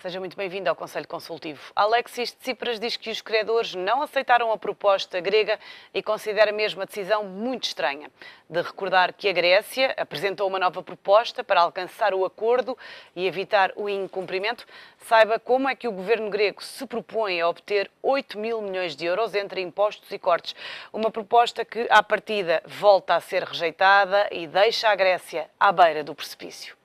Seja muito bem-vindo ao Conselho Consultivo. Alexis Tsipras diz que os credores não aceitaram a proposta grega e considera mesmo a decisão muito estranha. De recordar que a Grécia apresentou uma nova proposta para alcançar o acordo e evitar o incumprimento, saiba como é que o governo grego se propõe a obter 8 mil milhões de euros entre impostos e cortes. Uma proposta que, à partida, volta a ser rejeitada e deixa a Grécia à beira do precipício.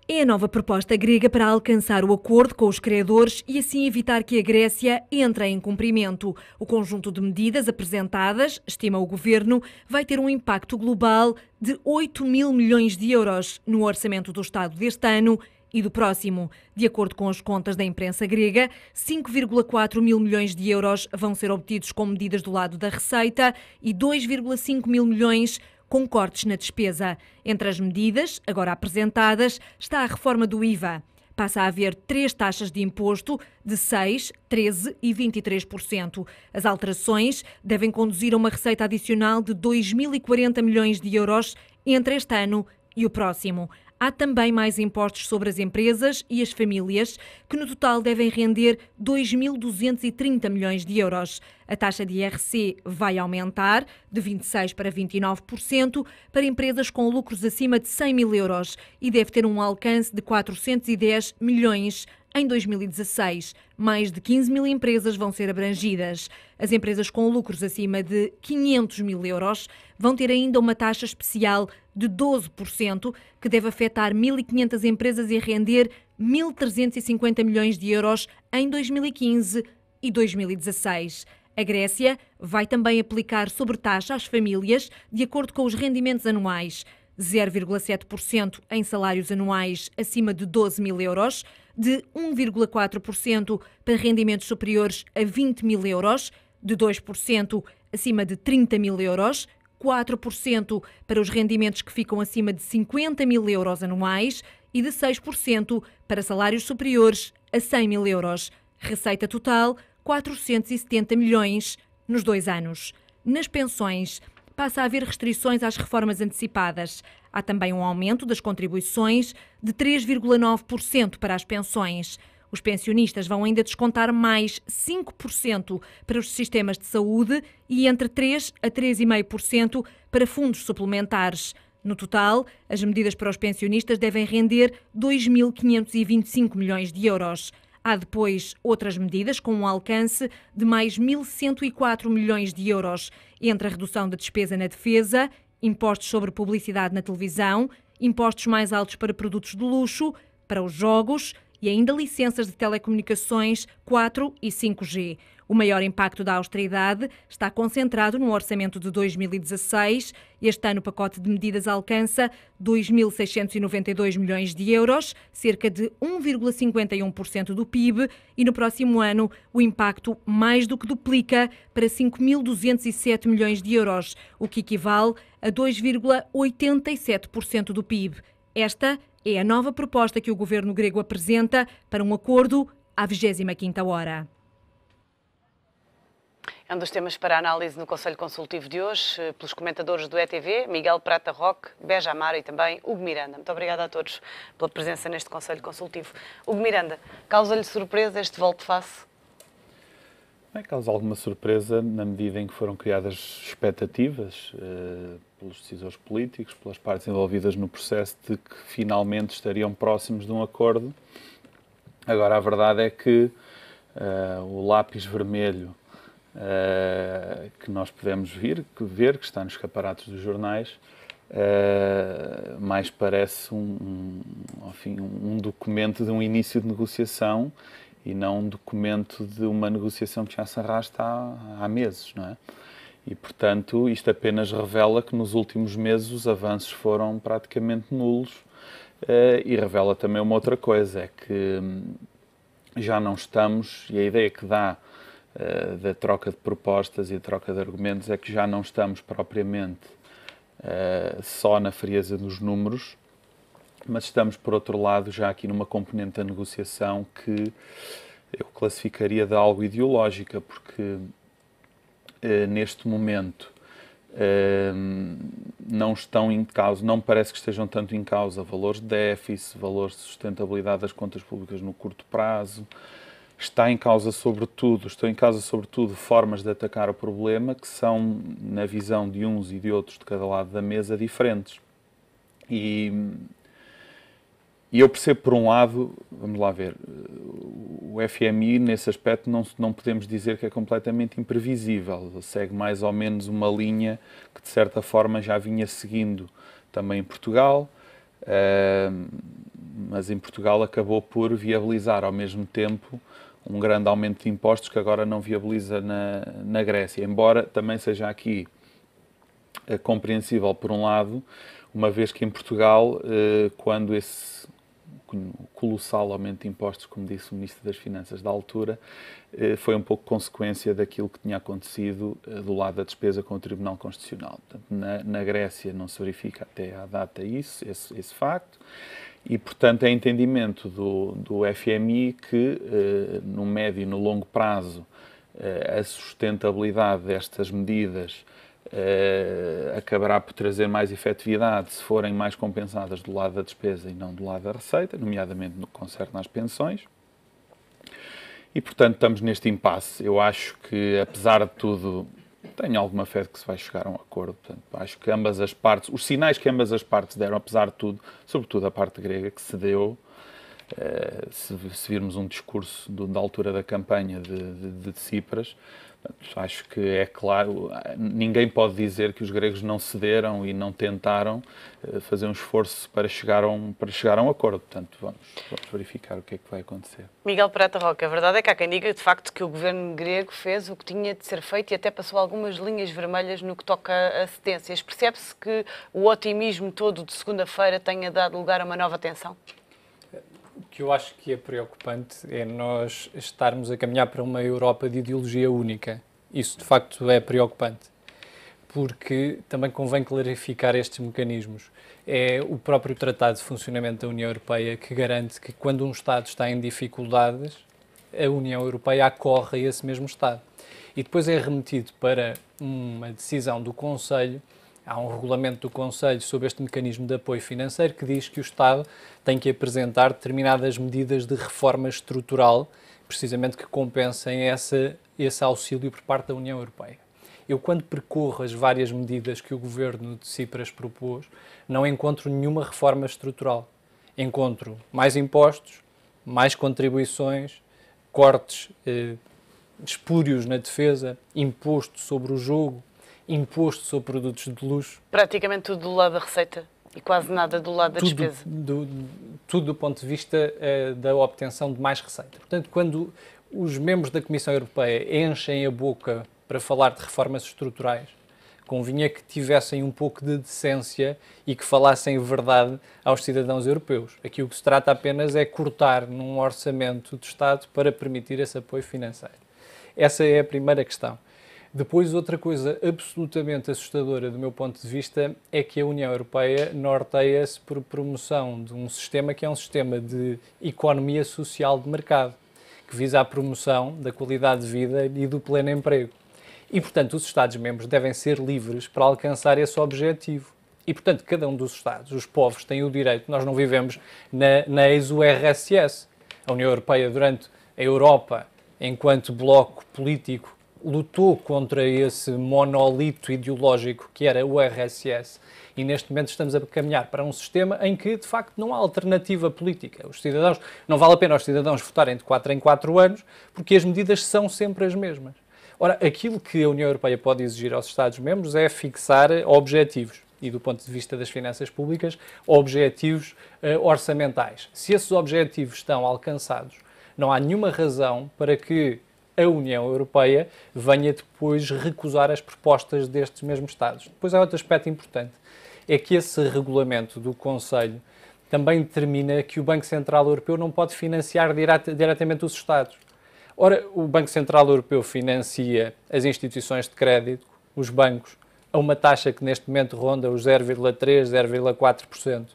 É a nova proposta grega para alcançar o acordo com os credores e assim evitar que a Grécia entre em cumprimento. O conjunto de medidas apresentadas, estima o governo, vai ter um impacto global de 8 mil milhões de euros no orçamento do Estado deste ano e do próximo. De acordo com as contas da imprensa grega, 5,4 mil milhões de euros vão ser obtidos com medidas do lado da receita e 2,5 mil milhões com cortes na despesa. Entre as medidas, agora apresentadas, está a reforma do IVA. Passa a haver 3 taxas de imposto de 6%, 13% e 23%. As alterações devem conduzir a uma receita adicional de 2.040 milhões de euros entre este ano e o próximo. Há também mais impostos sobre as empresas e as famílias, que no total devem render 2.230 milhões de euros. A taxa de IRC vai aumentar de 26% para 29% para empresas com lucros acima de 100 mil euros e deve ter um alcance de 410 milhões em 2016. Mais de 15 mil empresas vão ser abrangidas. As empresas com lucros acima de 500 mil euros vão ter ainda uma taxa especial de 12%, que deve afetar 1.500 empresas e render 1.350 milhões de euros em 2015 e 2016. A Grécia vai também aplicar sobretaxa às famílias de acordo com os rendimentos anuais. 0,7% em salários anuais acima de 12 mil euros, de 1,4% para rendimentos superiores a 20 mil euros, de 2% acima de 30 mil euros, 4% para os rendimentos que ficam acima de 50 mil euros anuais e de 6% para salários superiores a 100 mil euros. Receita total, 470 milhões nos 2 anos. Nas pensões, passa a haver restrições às reformas antecipadas. Há também um aumento das contribuições de 3,9% para as pensões. Os pensionistas vão ainda descontar mais 5% para os sistemas de saúde e entre 3% a 3,5% para fundos suplementares. No total, as medidas para os pensionistas devem render 2.525 milhões de euros. Há depois outras medidas com um alcance de mais 1.104 milhões de euros, entre a redução da despesa na defesa, impostos sobre publicidade na televisão, impostos mais altos para produtos de luxo, para os jogos e ainda licenças de telecomunicações 4 e 5G. O maior impacto da austeridade está concentrado no orçamento de 2016. Este ano o pacote de medidas alcança 2.692 milhões de euros, cerca de 1,51% do PIB, e no próximo ano o impacto mais do que duplica para 5.207 milhões de euros, o que equivale a 2,87% do PIB. Esta é a nova proposta que o governo grego apresenta para um acordo à 25ª hora. É um dos temas para análise no Conselho Consultivo de hoje, pelos comentadores do ETV, Miguel Prata Roque, Beja Amaro e também Hugo Miranda. Muito obrigada a todos pela presença neste Conselho Consultivo. Hugo Miranda, causa-lhe surpresa este volte-face? Causa alguma surpresa na medida em que foram criadas expectativas pelos decisores políticos, pelas partes envolvidas no processo, de que finalmente estariam próximos de um acordo. Agora, a verdade é que o lápis vermelho que nós podemos ver, que está nos escaparatos dos jornais, mais parece um documento de um início de negociação e não um documento de uma negociação que já se arrasta há meses, não é? E, portanto, isto apenas revela que nos últimos meses os avanços foram praticamente nulos, e revela também uma outra coisa, é que já não estamos, e a ideia que dá da troca de propostas e a troca de argumentos é que já não estamos propriamente só na frieza dos números, mas estamos, por outro lado, já aqui numa componente da negociação que eu classificaria de algo ideológica, porque neste momento não estão em causa, não parece que estejam tanto em causa valores de déficit, valores de sustentabilidade das contas públicas no curto prazo. Estão em causa sobretudo formas de atacar o problema que são, na visão de uns e de outros de cada lado da mesa, diferentes. E eu percebo, por um lado, vamos lá ver, o FMI, nesse aspecto, não podemos dizer que é completamente imprevisível. Segue mais ou menos uma linha que, de certa forma, já vinha seguindo também em Portugal, mas em Portugal acabou por viabilizar, ao mesmo tempo, um grande aumento de impostos que agora não viabiliza na Grécia. Embora também seja aqui compreensível, por um lado, uma vez que em Portugal, quando esse colossal aumento de impostos, como disse o Ministro das Finanças da altura, foi um pouco consequência daquilo que tinha acontecido do lado da despesa com o Tribunal Constitucional. Portanto, na Grécia não se verifica até à data esse facto, e, portanto, é entendimento do FMI que, no médio e no longo prazo, a sustentabilidade destas medidas acabará por trazer mais efetividade se forem mais compensadas do lado da despesa e não do lado da receita, nomeadamente no que concerne às pensões. E, portanto, estamos neste impasse. Eu acho que, apesar de tudo, tenho alguma fé de que se vai chegar a um acordo. Portanto, acho que ambas as partes, os sinais que ambas as partes deram, apesar de tudo, sobretudo a parte grega, que cedeu, se virmos um discurso da altura da campanha de Tsipras, acho que é claro, ninguém pode dizer que os gregos não cederam e não tentaram fazer um esforço para chegar a um acordo. Portanto, vamos verificar o que é que vai acontecer. Miguel Peralta Roca, a verdade é que há quem diga, de facto, que o governo grego fez o que tinha de ser feito e até passou algumas linhas vermelhas no que toca a cedências. Percebe-se que o otimismo todo de segunda-feira tenha dado lugar a uma nova tensão? O que eu acho que é preocupante é nós estarmos a caminhar para uma Europa de ideologia única. Isso, de facto, é preocupante, porque também convém clarificar estes mecanismos. É o próprio Tratado de Funcionamento da União Europeia que garante que, quando um Estado está em dificuldades, a União Europeia acorre a esse mesmo Estado. E depois é remetido para uma decisão do Conselho. Há um regulamento do Conselho sobre este mecanismo de apoio financeiro que diz que o Estado tem que apresentar determinadas medidas de reforma estrutural, precisamente que compensem esse auxílio por parte da União Europeia. Eu, quando percorro as várias medidas que o governo de Tsipras propôs, não encontro nenhuma reforma estrutural. Encontro mais impostos, mais contribuições, cortes espúrios na defesa, imposto sobre o jogo, imposto sobre produtos de luxo. Praticamente tudo do lado da receita e quase nada do lado da despesa. Tudo do ponto de vista da obtenção de mais receita. Portanto, quando os membros da Comissão Europeia enchem a boca para falar de reformas estruturais, convinha que tivessem um pouco de decência e que falassem verdade aos cidadãos europeus. Aqui o que se trata apenas é cortar num orçamento do Estado para permitir esse apoio financeiro. Essa é a primeira questão. Depois, outra coisa absolutamente assustadora do meu ponto de vista é que a União Europeia norteia-se por promoção de um sistema que é um sistema de economia social de mercado, que visa a promoção da qualidade de vida e do pleno emprego. E, portanto, os Estados-membros devem ser livres para alcançar esse objetivo. E, portanto, cada um dos Estados, os povos, têm o direito. Nós não vivemos na ex-URSS. A União Europeia, durante a Europa, enquanto bloco político, lutou contra esse monolito ideológico que era o URSS e neste momento estamos a caminhar para um sistema em que, de facto, não há alternativa política. Os cidadãos, não vale a pena os cidadãos votarem de 4 em 4 anos porque as medidas são sempre as mesmas. Ora, aquilo que a União Europeia pode exigir aos Estados-membros é fixar objetivos e, do ponto de vista das finanças públicas, objetivos orçamentais. Se esses objetivos estão alcançados, não há nenhuma razão para que a União Europeia venha depois recusar as propostas destes mesmos Estados. Depois há outro aspecto importante, é que esse regulamento do Conselho também determina que o Banco Central Europeu não pode financiar diretamente os Estados. Ora, o Banco Central Europeu financia as instituições de crédito, os bancos, a uma taxa que neste momento ronda os 0,3%, 0,4%.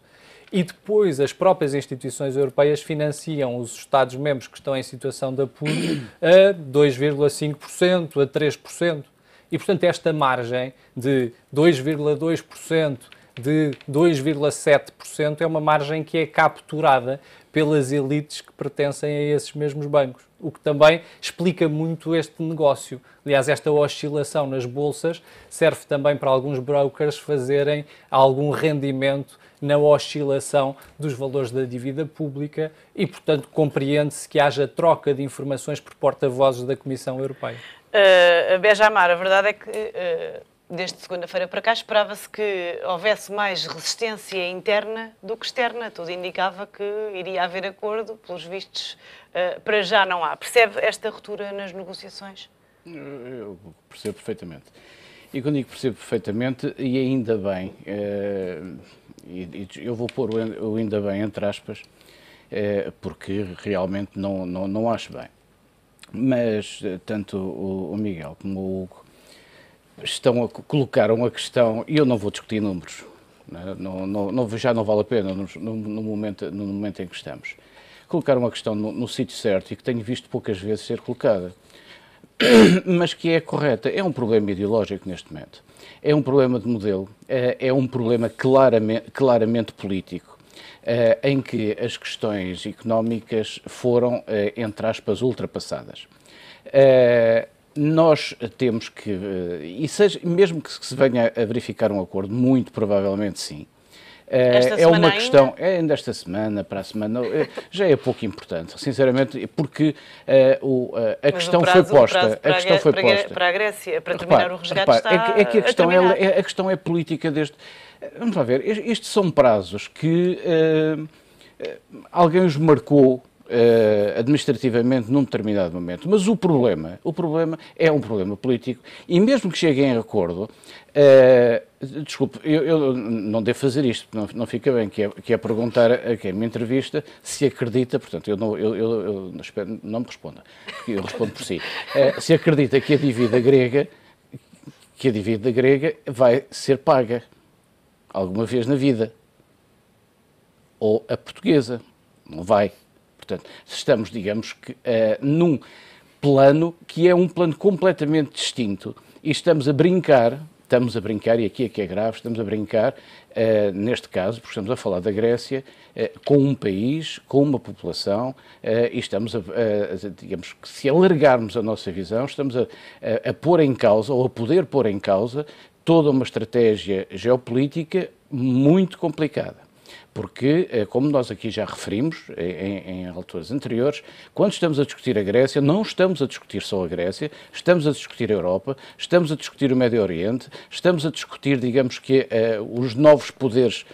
E depois as próprias instituições europeias financiam os Estados-membros que estão em situação de apuro a 2,5%, a 3%. E, portanto, esta margem de 2,2%, de 2,7% é uma margem que é capturada pelas elites que pertencem a esses mesmos bancos, o que também explica muito este negócio. Aliás, esta oscilação nas bolsas serve também para alguns brokers fazerem algum rendimento na oscilação dos valores da dívida pública e, portanto, compreende-se que haja troca de informações por porta-vozes da Comissão Europeia. Benjamar, a verdade é que desde segunda-feira para cá esperava-se que houvesse mais resistência interna do que externa. Tudo indicava que iria haver acordo, pelos vistos, para já não há. Percebe esta ruptura nas negociações? Eu percebo perfeitamente. E quando digo percebo perfeitamente, e ainda bem, eu vou pôr o ainda bem entre aspas, porque realmente não acho bem. Mas tanto o Miguel como o Hugo colocaram a questão, e eu não vou discutir números, já não vale a pena no momento em que estamos. Colocaram a questão no sítio certo e que tenho visto poucas vezes ser colocada, mas que é correta. É um problema ideológico neste momento, é um problema de modelo, é um problema claramente político, em que as questões económicas foram, entre aspas, ultrapassadas. Nós temos que, mesmo que se venha a verificar um acordo, muito provavelmente sim, é uma questão, ainda esta semana, para a semana, já é pouco importante, sinceramente, porque a questão foi posta. Para a Grécia, para terminar o resgate, está a questão é política deste... Vamos lá ver, estes são prazos que alguém os marcou administrativamente num determinado momento, mas o problema é um problema político e mesmo que cheguem a acordo, desculpe, eu não devo fazer isto, não fica bem, que é perguntar a quem me entrevista se acredita, portanto, eu espero, não me responda, porque eu respondo por si, se acredita que a dívida grega vai ser paga alguma vez na vida, ou a portuguesa, não vai. Portanto, estamos, digamos que, num plano que é um plano completamente distinto e estamos a brincar, e aqui é que é grave, estamos a brincar, neste caso, porque estamos a falar da Grécia, com um país, com uma população, e estamos digamos que se alargarmos a nossa visão, estamos a pôr em causa, ou a poder pôr em causa, toda uma estratégia geopolítica muito complicada. Porque, como nós aqui já referimos em alturas anteriores, quando estamos a discutir a Grécia, não estamos a discutir só a Grécia, estamos a discutir a Europa, estamos a discutir o Médio Oriente, estamos a discutir, digamos que, os novos poderes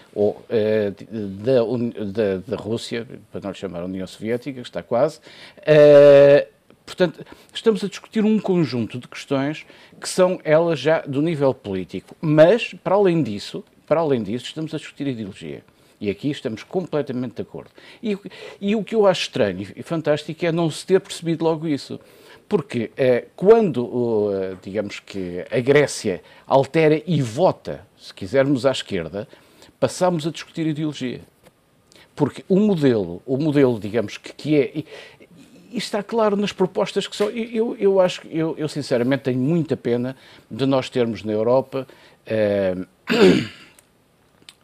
da Rússia, para não lhe chamar a União Soviética, que está quase. Portanto, estamos a discutir um conjunto de questões que são elas já do nível político, mas, para além disso, estamos a discutir ideologia. E aqui estamos completamente de acordo. E o que eu acho estranho e fantástico é não se ter percebido logo isso. Porque quando, digamos que a Grécia altera e vota, se quisermos à esquerda, passamos a discutir ideologia. Porque o modelo digamos que é... E está claro nas propostas que são... Eu sinceramente tenho muita pena de nós termos na Europa...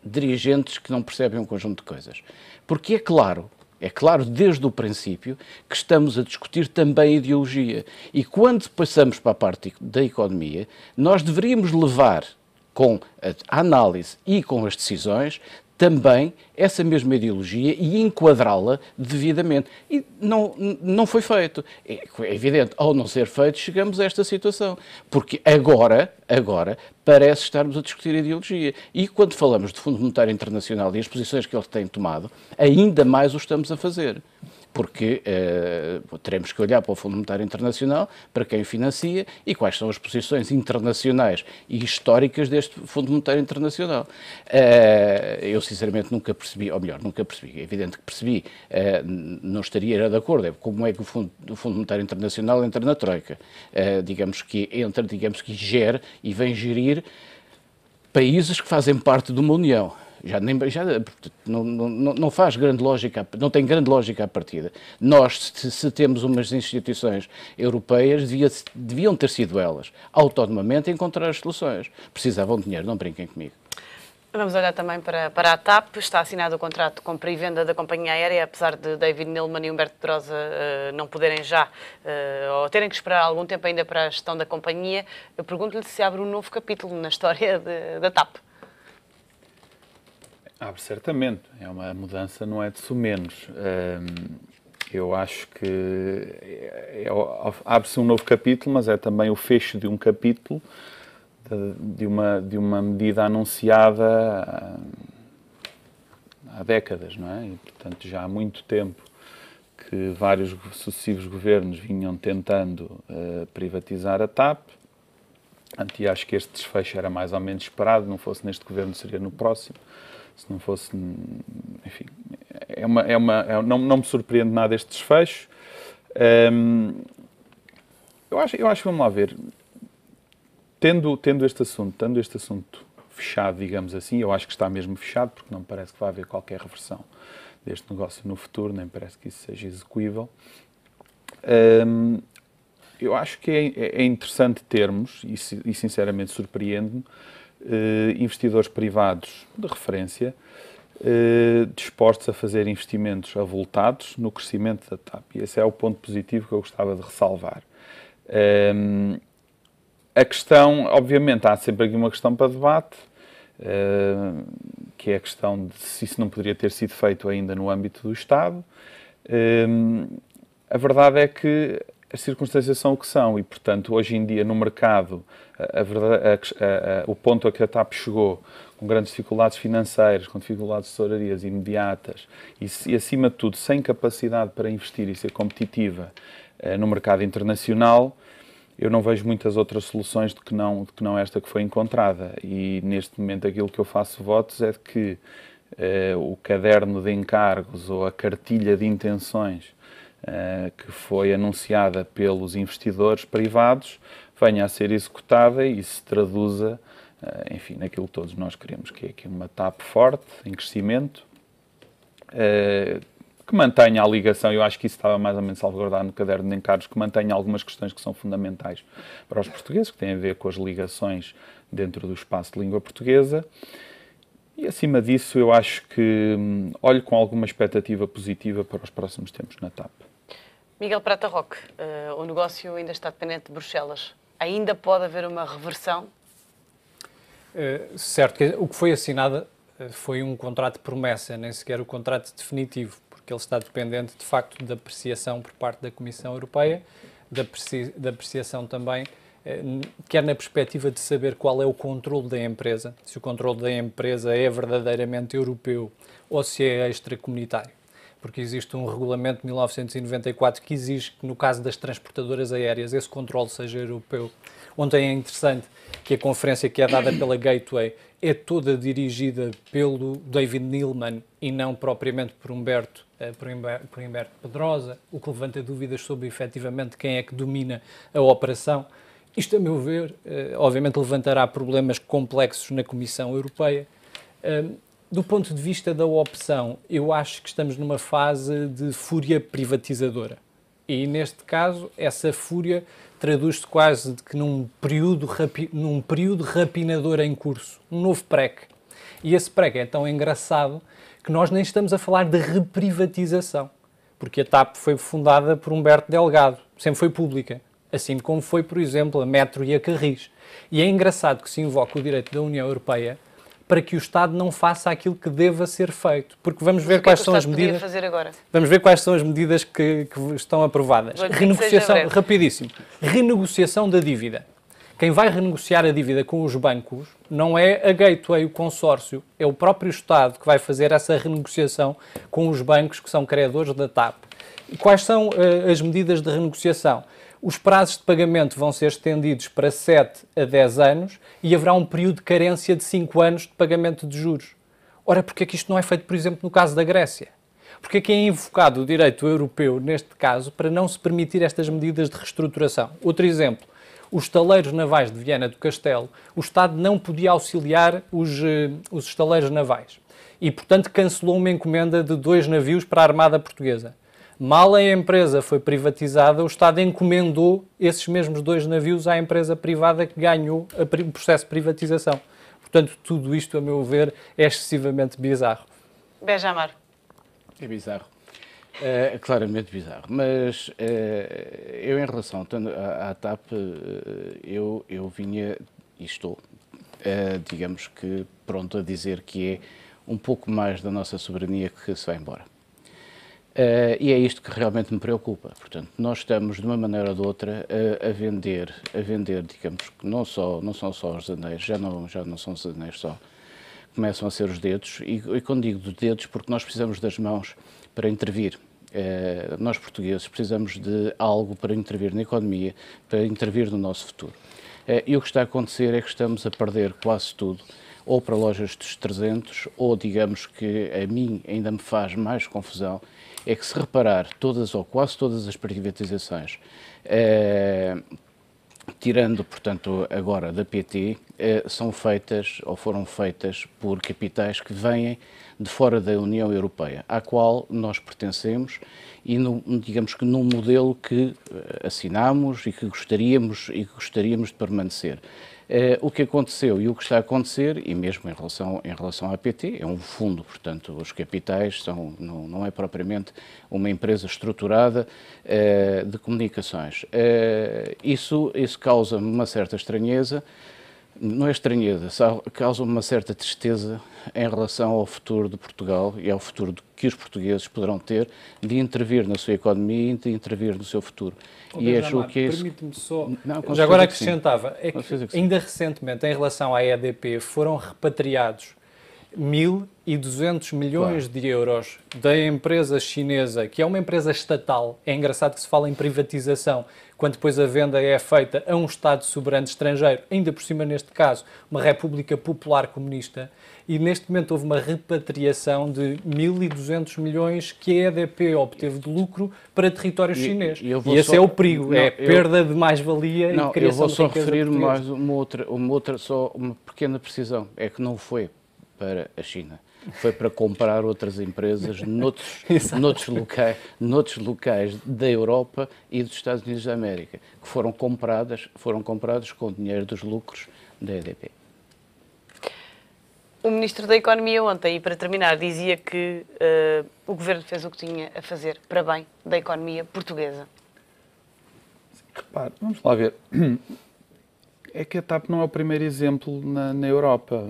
dirigentes que não percebem um conjunto de coisas. Porque é claro desde o princípio que estamos a discutir também ideologia. E quando passamos para a parte da economia, nós deveríamos levar com a análise e com as decisões também essa mesma ideologia e enquadrá-la devidamente. E não foi feito. É evidente, ao não ser feito, chegamos a esta situação. Porque agora parece estarmos a discutir ideologia. E quando falamos de Fundo Monetário Internacional e as posições que ele tem tomado, ainda mais o estamos a fazer. Porque teremos que olhar para o Fundo Monetário Internacional, para quem o financia e quais são as posições internacionais e históricas deste Fundo Monetário Internacional. Eu, sinceramente, nunca percebi, é evidente que percebi, não estaria de acordo, como é que o Fundo Monetário Internacional entra na Troika, digamos que gera e vem gerir países que fazem parte de uma União. Não faz grande lógica, não tem grande lógica à partida. Nós, se temos umas instituições europeias, deviam ter sido elas, autonomamente, a encontrar as soluções. Precisavam de dinheiro, não brinquem comigo. Vamos olhar também para a TAP. Está assinado o contrato de compra e venda da companhia aérea, apesar de David Neeleman e Humberto Pedrosa não poderem já, ou terem que esperar algum tempo ainda para a gestão da companhia. Eu pergunto-lhe se abre um novo capítulo na história da TAP. Abre certamente. É uma mudança, não é de sumenos. Eu acho que abre-se um novo capítulo, mas é também o fecho de um capítulo, de uma medida anunciada há décadas, não é? E, portanto, já há muito tempo que vários sucessivos governos vinham tentando privatizar a TAP. E acho que este desfecho era mais ou menos esperado, não fosse neste governo, seria no próximo. Se não fosse, enfim, não me surpreende nada este desfecho. Eu acho, vamos lá ver, tendo este assunto fechado, digamos assim, eu acho que está mesmo fechado, porque não me parece que vai haver qualquer reversão deste negócio no futuro, nem parece que isso seja execuível. Eu acho que é interessante termos, e sinceramente surpreende-me, investidores privados de referência dispostos a fazer investimentos avultados no crescimento da TAP. E esse é o ponto positivo que eu gostava de ressalvar. A questão, obviamente, há sempre aqui uma questão para debate, que é a questão de se isso não poderia ter sido feito ainda no âmbito do Estado. A verdade é que as circunstâncias são o que são e, portanto, hoje em dia no mercado, o ponto a que a TAP chegou, com grandes dificuldades financeiras, com dificuldades de tesourarias imediatas e, acima de tudo, sem capacidade para investir e ser competitiva no mercado internacional, eu não vejo muitas outras soluções do que não esta que foi encontrada. E, neste momento, aquilo que eu faço votos é de que o caderno de encargos ou a cartilha de intenções que foi anunciada pelos investidores privados venha a ser executada e se traduza, enfim, naquilo que todos nós queremos, que é aqui uma TAP forte, em crescimento, que mantenha a ligação, eu acho que isso estava mais ou menos salvaguardado no caderno de encargos, que mantenha algumas questões que são fundamentais para os portugueses, que têm a ver com as ligações dentro do espaço de língua portuguesa. E, acima disso, eu acho que olho com alguma expectativa positiva para os próximos tempos na TAP. Miguel Prata Roque, o negócio ainda está dependente de Bruxelas. Ainda pode haver uma reversão? Certo, que o que foi assinado foi um contrato de promessa, nem sequer o contrato definitivo, porque ele está dependente, de facto, da apreciação por parte da Comissão Europeia, da apreciação também, quer na perspectiva de saber qual é o controle da empresa, se o controle da empresa é verdadeiramente europeu ou se é extracomunitário. Porque existe um regulamento de 1994 que exige que, no caso das transportadoras aéreas, esse controle seja europeu. Ontem é interessante que a conferência que é dada pela Gateway é toda dirigida pelo David Neeleman e não propriamente por Humberto Pedrosa, o que levanta dúvidas sobre, efetivamente, quem é que domina a operação. Isto, a meu ver, obviamente levantará problemas complexos na Comissão Europeia. Do ponto de vista da opção, eu acho que estamos numa fase de fúria privatizadora. E, neste caso, essa fúria traduz-se quase de que num período rapinador em curso, um novo PREC. E esse PREC é tão engraçado que nós nem estamos a falar de reprivatização, porque a TAP foi fundada por Humberto Delgado, sempre foi pública, assim como foi, por exemplo, a Metro e a Carris. E é engraçado que se invoque o direito da União Europeia para que o Estado não faça aquilo que deva ser feito. Porque vamos ver quais são as medidas. Fazer agora? Vamos ver quais são as medidas que estão aprovadas. Renegociação, rapidíssimo. Renegociação da dívida. Quem vai renegociar a dívida com os bancos não é a Gateway, o consórcio, é o próprio Estado que vai fazer essa renegociação com os bancos que são credores da TAP. E quais são as medidas de renegociação? Os prazos de pagamento vão ser estendidos para 7 a 10 anos e haverá um período de carência de 5 anos de pagamento de juros. Ora, porque é que isto não é feito, por exemplo, no caso da Grécia? Porque é que é invocado o direito europeu, neste caso, para não se permitir estas medidas de reestruturação? Outro exemplo, os estaleiros navais de Viana do Castelo, o Estado não podia auxiliar os estaleiros navais. e, portanto, cancelou uma encomenda de 2 navios para a Armada Portuguesa. Mal a empresa foi privatizada, o Estado encomendou esses mesmos 2 navios à empresa privada que ganhou o processo de privatização. Portanto, tudo isto, a meu ver, é excessivamente bizarro. Benjamar. É bizarro. É claramente bizarro. Mas eu, em relação à TAP, eu vinha e estou, digamos que, pronto a dizer que é um pouco mais da nossa soberania que se vai embora. E é isto que realmente me preocupa. Portanto, nós estamos, de uma maneira ou de outra, a vender, digamos, que não são só os anéis, já não são os anéis só, começam a ser os dedos, e quando digo dos dedos, porque nós precisamos das mãos para intervir. Nós, portugueses, precisamos de algo para intervir na economia, para intervir no nosso futuro. E o que está a acontecer é que estamos a perder quase tudo, ou para lojas dos 300, ou, digamos que a mim ainda me faz mais confusão, é que, se reparar, todas ou quase todas as privatizações, tirando, portanto, agora da PT, são feitas ou foram feitas por capitais que vêm de fora da União Europeia, à qual nós pertencemos e, digamos que, num modelo que assinamos e que gostaríamos de permanecer. O que aconteceu e o que está a acontecer, e mesmo em relação à PT, é um fundo, portanto, os capitais não é propriamente uma empresa estruturada de comunicações. Isso causa-me uma certa estranheza, não é estranheza, causa-me uma certa tristeza em relação ao futuro de Portugal e ao futuro que os portugueses poderão ter de intervir na sua economia e de intervir no seu futuro. E acho que isso... Permite-me só... Já agora acrescentava, é que ainda recentemente, em relação à EDP, foram repatriados 1.200 milhões de euros da empresa chinesa, que é uma empresa estatal. É engraçado que se fala em privatização, quando depois a venda é feita a um Estado soberano estrangeiro, ainda por cima, neste caso, uma República Popular Comunista, e neste momento houve uma repatriação de 1.200 milhões que a EDP obteve de lucro para território chinês. E esse é o perigo, perda de mais-valia e criação de riqueza. Eu vou só referir mais uma pequena precisão, é que não foi para a China. Foi para comprar outras empresas noutros locais da Europa e dos Estados Unidos da América, que foram compradas com o dinheiro dos lucros da EDP. O Ministro da Economia ontem, e para terminar, dizia que o Governo fez o que tinha a fazer para bem da economia portuguesa. Repare, vamos lá ver. É que a TAP não é o primeiro exemplo na Europa.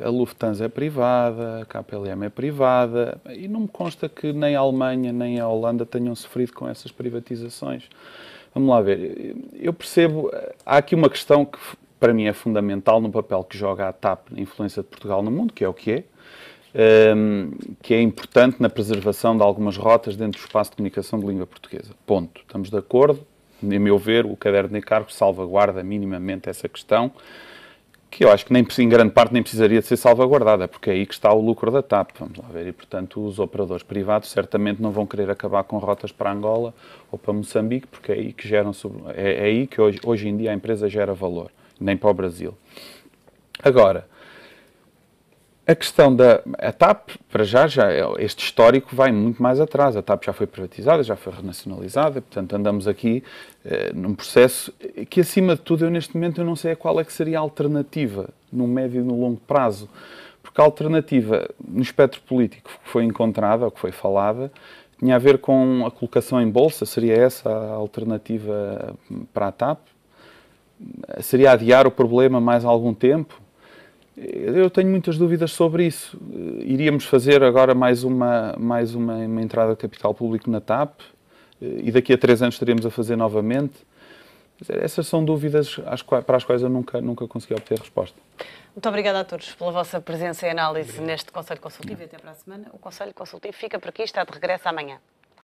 A Lufthansa é privada, a KPLM é privada, e não me consta que nem a Alemanha nem a Holanda tenham sofrido com essas privatizações. Vamos lá ver. Eu percebo, há aqui uma questão que para mim é fundamental no papel que joga a TAP na influência de Portugal no mundo, que é o que é importante na preservação de algumas rotas dentro do espaço de comunicação de língua portuguesa. Ponto. Estamos de acordo. A meu ver, o caderno de encargos salvaguarda minimamente essa questão, que eu acho que em grande parte nem precisaria de ser salvaguardada, porque é aí que está o lucro da TAP, vamos lá ver, e portanto os operadores privados certamente não vão querer acabar com rotas para Angola ou para Moçambique, porque é aí que é aí que hoje em dia a empresa gera valor, nem para o Brasil. Agora, a questão a TAP, para já este histórico vai muito mais atrás. A TAP já foi privatizada, já foi renacionalizada, portanto andamos aqui num processo que, acima de tudo, neste momento eu não sei qual é que seria a alternativa no médio e no longo prazo. Porque a alternativa no espectro político que foi encontrada, ou que foi falada, tinha a ver com a colocação em bolsa. Seria essa a alternativa para a TAP? Seria adiar o problema mais algum tempo? Eu tenho muitas dúvidas sobre isso. Iríamos fazer agora mais uma entrada de capital público na TAP e daqui a 3 anos estaríamos a fazer novamente. Essas são dúvidas para as quais eu nunca consegui obter resposta. Muito obrigada a todos pela vossa presença e análise neste Conselho Consultivo e até para a semana. O Conselho Consultivo fica por aqui, está de regresso amanhã.